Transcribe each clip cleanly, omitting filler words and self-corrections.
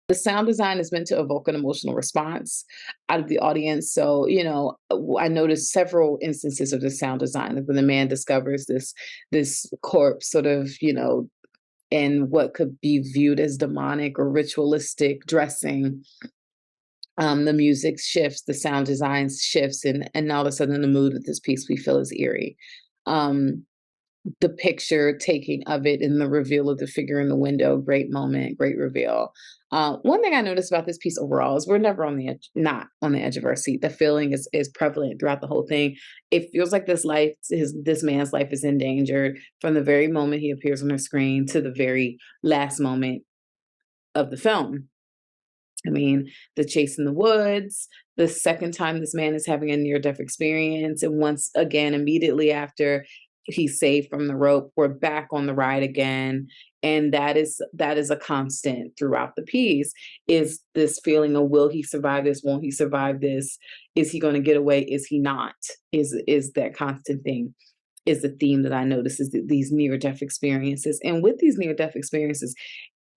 The sound design is meant to evoke an emotional response out of the audience. So, I noticed several instances of the sound design, like when the man discovers this corpse, sort of, in what could be viewed as demonic or ritualistic dressing. The music shifts, the sound design shifts, and all of a sudden the mood of this piece we feel is eerie. Um, the picture taking of it and the reveal of the figure in the window, great moment, great reveal. One thing I noticed about this piece overall is we're never on the edge, not on the edge of our seat. The feeling is prevalent throughout the whole thing. It feels like this man's life is in danger from the very moment he appears on the screen to the very last moment of the film. I mean, the chase in the woods, the second time this man is having a near death experience, and once again, immediately after he's saved from the rope, we're back on the ride again. And that is a constant throughout the piece, is this feeling of, will he survive this? Won't he survive this? Is he going to get away? Is he not? Is that constant thing, is the theme that I notice, is these near death experiences. And with these near death experiences,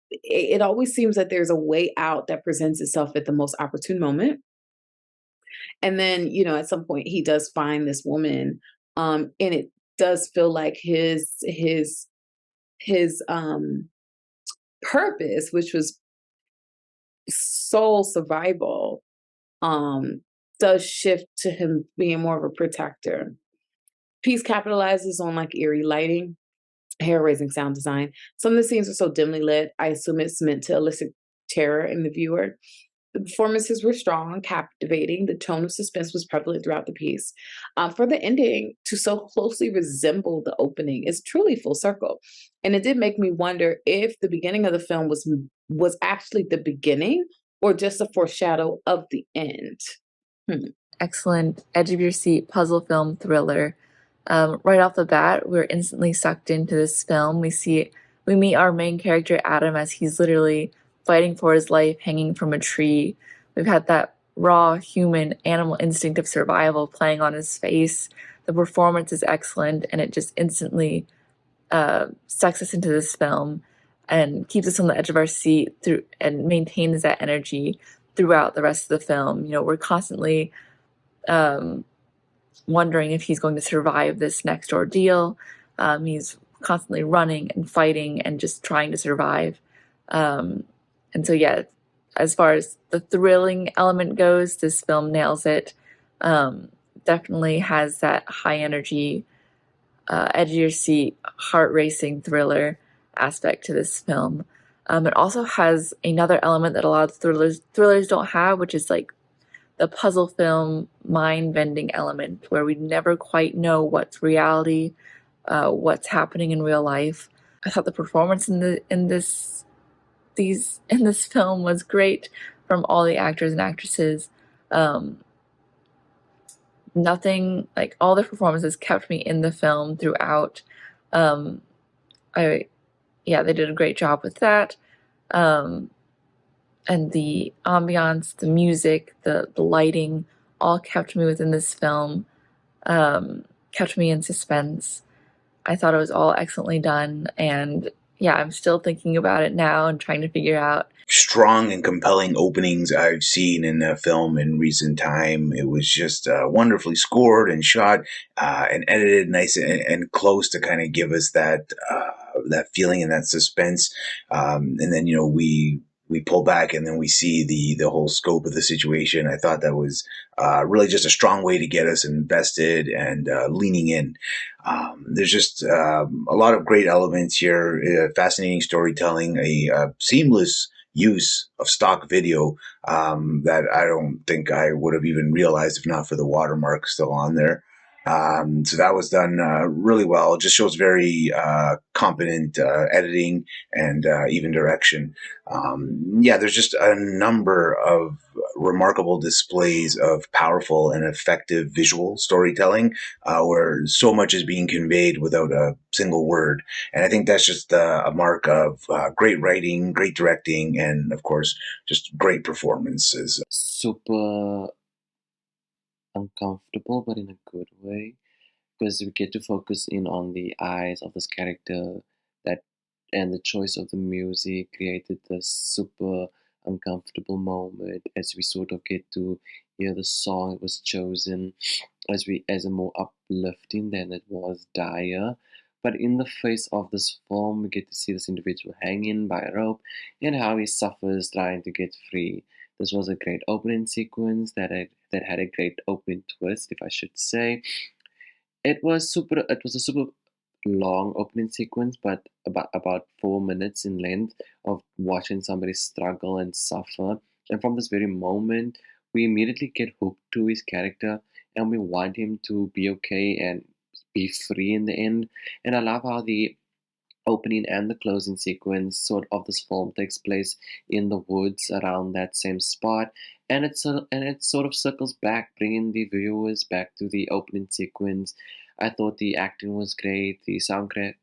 it always seems that there's a way out that presents itself at the most opportune moment. And then, at some point he does find this woman, and it does feel like his purpose, which was soul survival, um, does shift to him being more of a protector. Piece capitalizes on like eerie lighting, hair-raising sound design. Some of the scenes are so dimly lit, I assume it's meant to elicit terror in the viewer. The performances were strong, captivating. The tone of suspense was prevalent throughout the piece. For the ending to so closely resemble the opening is truly full circle, and it did make me wonder if the beginning of the film was actually the beginning or just a foreshadow of the end. Hmm. Excellent edge of your seat puzzle film thriller. Right off the bat, we're instantly sucked into this film. We meet our main character Adam as he's literally fighting for his life, hanging from a tree. We've had that raw human animal instinct of survival playing on his face. The performance is excellent, and it just instantly sucks us into this film and keeps us on the edge of our seat through and maintains that energy throughout the rest of the film. We're constantly um, wondering if he's going to survive this next ordeal. He's constantly running and fighting and just trying to survive. Um, and so, yeah, as far as the thrilling element goes, this film nails it. Definitely has that high energy, edge of your seat, heart racing thriller aspect to this film. It also has another element that a lot of thrillers don't have, which is like the puzzle film mind bending element, where we never quite know what's reality, what's happening in real life. I thought the performance in this film was great from all the actors and actresses. Um, Nothing like all the performances kept me in the film throughout. Um, I Yeah, they did a great job with that. Um, and the ambiance, the music, the lighting, all kept me within this film, kept me in suspense. I thought it was all excellently done, and yeah, I'm still thinking about it now and trying to figure out. Strong and compelling openings I've seen in a film in recent time. It was just wonderfully scored and shot and edited nice and close to kind of give us that feeling and that suspense. And then we pull back and then we see the whole scope of the situation. I thought that was really just a strong way to get us invested and leaning in. There's just a lot of great elements here, fascinating storytelling, a seamless use of stock video that I don't think I would have even realized if not for the watermark still on there. So that was done really well. It just shows very competent editing and even direction. Yeah, there's just a number of remarkable displays of powerful and effective visual storytelling where so much is being conveyed without a single word. And I think that's just a mark of great writing, great directing, and of course, just great performances. Super uncomfortable, but in a good way, because we get to focus in on the eyes of this character that and the choice of the music created this super uncomfortable moment as we sort of get to hear the song. It was chosen as a more uplifting than it was dire. But in the face of this film, we get to see this individual hanging by a rope and how he suffers trying to get free. This was a great opening sequence that had a great opening twist, if I should say. It was a super long opening sequence, but about 4 minutes in length of watching somebody struggle and suffer. And from this very moment, we immediately get hooked to his character, and we want him to be okay and be free in the end. And I love how the opening and the closing sequence sort of this film takes place in the woods around that same spot, and it sort of circles back, bringing the viewers back to the opening sequence. I thought the acting was great, the soundtrack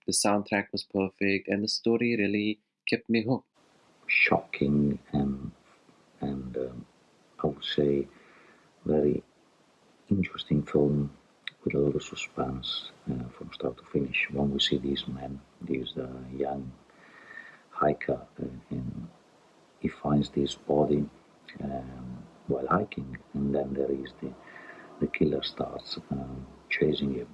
was perfect, and the story really kept me hooked. Shocking and I would say very interesting film with a lot of suspense from start to finish. When we see these men, this young hiker, and he finds this body while hiking, and then there is the killer starts chasing him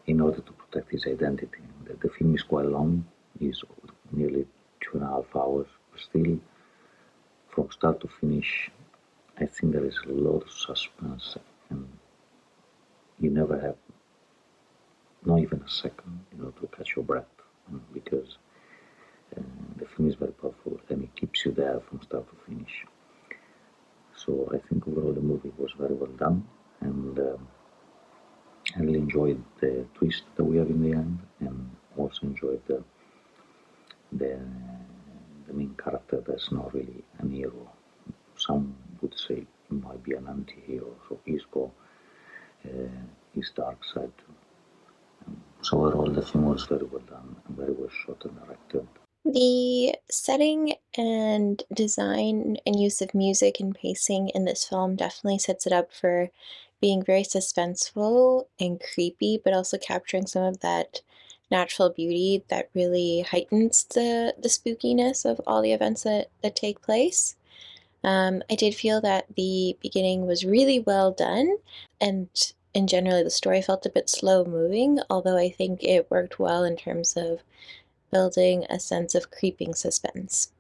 in order to protect his identity. The film is quite long, it's nearly 2.5 hours, but still, from start to finish, I think there is a lot of suspense, and you never have, not even a second, to catch your breath, because the film is very powerful and it keeps you there from start to finish. So I think overall the movie was very well done, and I really enjoyed the twist that we have in the end, and also enjoyed the, the main character that's not really an hero. Some would say he might be an anti-hero, so he's got his dark side too. So overall the film was very well done and very well shot and directed. The setting and design and use of music and pacing in this film definitely sets it up for being very suspenseful and creepy, but also capturing some of that natural beauty that really heightens the spookiness of all the events that take place. I did feel that the beginning was really well done, and in generally the story felt a bit slow moving, although I think it worked well in terms of building a sense of creeping suspense.